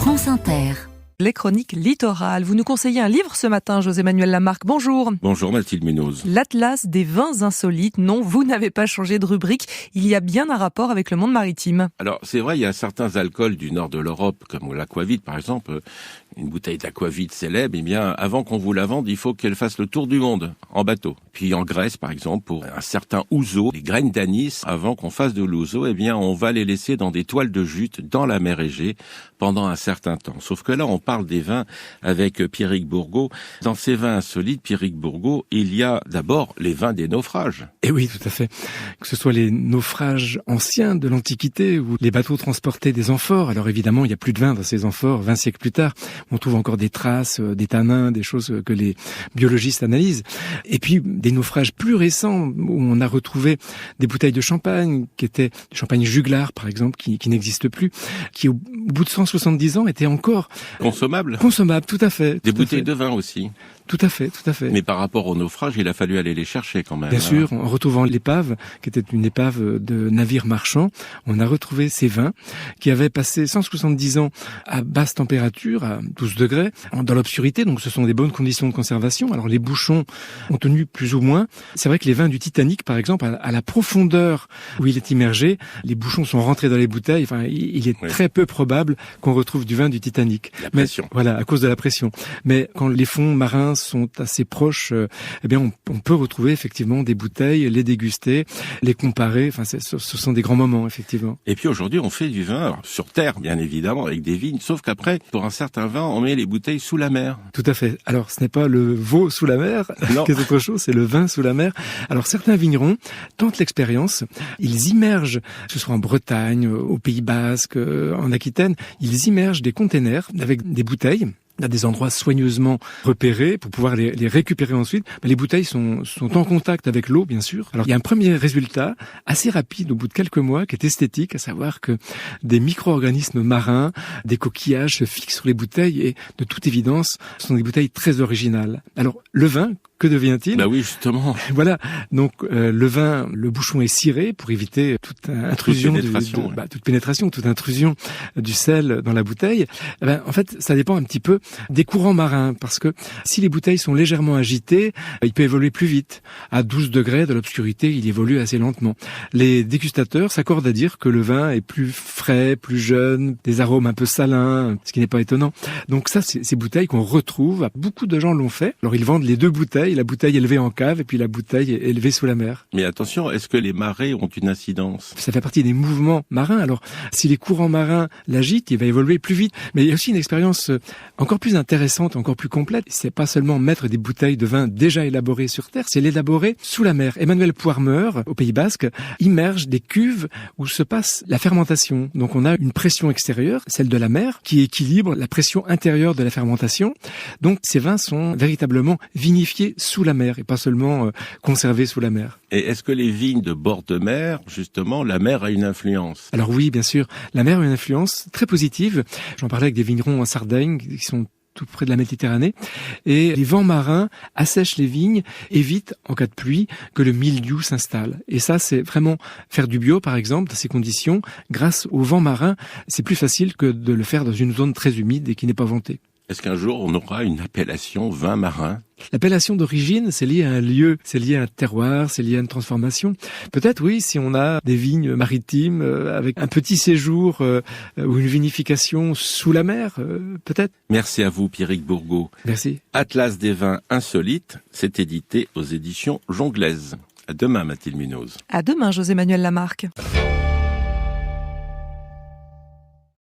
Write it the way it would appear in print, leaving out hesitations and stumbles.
France Inter. Les chroniques littorales. Vous nous conseillez un livre ce matin, José-Manuel Lamarque. Bonjour. Bonjour Mathilde Munoz. L'Atlas des vins insolites. Non, vous n'avez pas changé de rubrique. Il y a bien un rapport avec le monde maritime. Alors c'est vrai, il y a certains alcools du nord de l'Europe, comme l'aquavit par exemple. Une bouteille d'aquavit célèbre, eh bien, avant qu'on vous la vende, il faut qu'elle fasse le tour du monde, en bateau. Puis en Grèce, par exemple, pour un certain ouzo, les graines d'anis, avant qu'on fasse de l'ouzo, eh bien, on va les laisser dans des toiles de jute dans la mer Égée pendant un certain temps. Sauf que là, on parle des vins avec Pierrick Bourgault. Dans ces vins insolites, Pierrick Bourgault, il y a d'abord les vins des naufrages. Et oui, tout à fait. Que ce soit les naufrages anciens de l'Antiquité où les bateaux transportaient des amphores. Alors évidemment, il n'y a plus de vin dans ces amphores 20 siècles plus tard. On trouve encore des traces, des tanins, des choses que les biologistes analysent. Et puis des naufrages plus récents où on a retrouvé des bouteilles de champagne qui étaient du champagne juglar par exemple, qui n'existe plus, qui au bout de 170 ans étaient encore consommables, tout à fait. Des bouteilles de vin aussi. Tout à fait. Mais par rapport au naufrage, il a fallu aller les chercher quand même. Bien sûr, en retrouvant l'épave, qui était une épave de navire marchand, on a retrouvé ces vins qui avaient passé 170 ans à basse température, à 12 degrés, dans l'obscurité, donc ce sont des bonnes conditions de conservation. Alors les bouchons ont tenu plus ou moins. C'est vrai que les vins du Titanic, par exemple, à la profondeur où il est immergé, les bouchons sont rentrés dans les bouteilles. Enfin, il est très peu probable qu'on retrouve du vin du Titanic. La pression. Voilà, à cause de la pression. Mais quand les fonds marins sont assez proches, eh bien on peut retrouver effectivement des bouteilles, les déguster, les comparer. Enfin, ce sont des grands moments effectivement. Et puis aujourd'hui, on fait du vin alors, sur terre, bien évidemment, avec des vignes. Sauf qu'après, pour un certain vin, on met les bouteilles sous la mer. Tout à fait. Alors, ce n'est pas le veau sous la mer, qui est autre chose, c'est le vin sous la mer. Alors, certains vignerons tentent l'expérience. Ils immergent, que ce soit en Bretagne, au Pays Basque, en Aquitaine, ils immergent des containers avec des bouteilles à des endroits soigneusement repérés pour pouvoir les récupérer ensuite. Mais les bouteilles sont en contact avec l'eau, bien sûr. Alors, il y a un premier résultat assez rapide au bout de quelques mois qui est esthétique, à savoir que des micro-organismes marins, des coquillages se fixent sur les bouteilles et, de toute évidence, ce sont des bouteilles très originales. Alors, le vin, que devient-il ? Bah oui, justement. Voilà. Donc, le vin, le bouchon est ciré pour éviter toute intrusion, toute pénétration, toute intrusion du sel dans la bouteille. En fait, ça dépend un petit peu des courants marins, parce que si les bouteilles sont légèrement agitées, il peut évoluer plus vite. À 12 degrés de l'obscurité, il évolue assez lentement. Les dégustateurs s'accordent à dire que le vin est plus frais, plus jeune, des arômes un peu salins, ce qui n'est pas étonnant. Donc ça, c'est ces bouteilles qu'on retrouve. Beaucoup de gens l'ont fait. Alors ils vendent les deux bouteilles, la bouteille élevée en cave et puis la bouteille élevée sous la mer. Mais attention, est-ce que les marées ont une incidence ? Ça fait partie des mouvements marins. Alors si les courants marins l'agitent, il va évoluer plus vite. Mais il y a aussi une expérience encore plus intéressante, encore plus complète. C'est pas seulement mettre des bouteilles de vin déjà élaborées sur terre, c'est l'élaborer sous la mer. Emmanuel Poirmeur, au Pays Basque, immerge des cuves où se passe la fermentation. Donc on a une pression extérieure, celle de la mer, qui équilibre la pression intérieure de la fermentation. Donc ces vins sont véritablement vinifiés sous la mer et pas seulement conservés sous la mer. Et est-ce que les vignes de bord de mer, justement, la mer a une influence ? Alors oui, bien sûr, la mer a une influence très positive. J'en parlais avec des vignerons en Sardaigne qui sont tout près de la Méditerranée, et les vents marins assèchent les vignes, évitent, en cas de pluie, que le mildiou s'installe. Et ça, c'est vraiment faire du bio, par exemple, dans ces conditions, grâce aux vents marins, c'est plus facile que de le faire dans une zone très humide et qui n'est pas ventée. Est-ce qu'un jour, on aura une appellation vin marin ? L'appellation d'origine, c'est lié à un lieu, c'est lié à un terroir, c'est lié à une transformation. Peut-être, oui, si on a des vignes maritimes avec un petit séjour ou une vinification sous la mer, peut-être. Merci à vous, Pierrick Bourgault. Merci. Atlas des vins insolites, c'est édité aux éditions Jonglaises. À demain, Mathilde Munoz. À demain, José-Manuel Lamarque.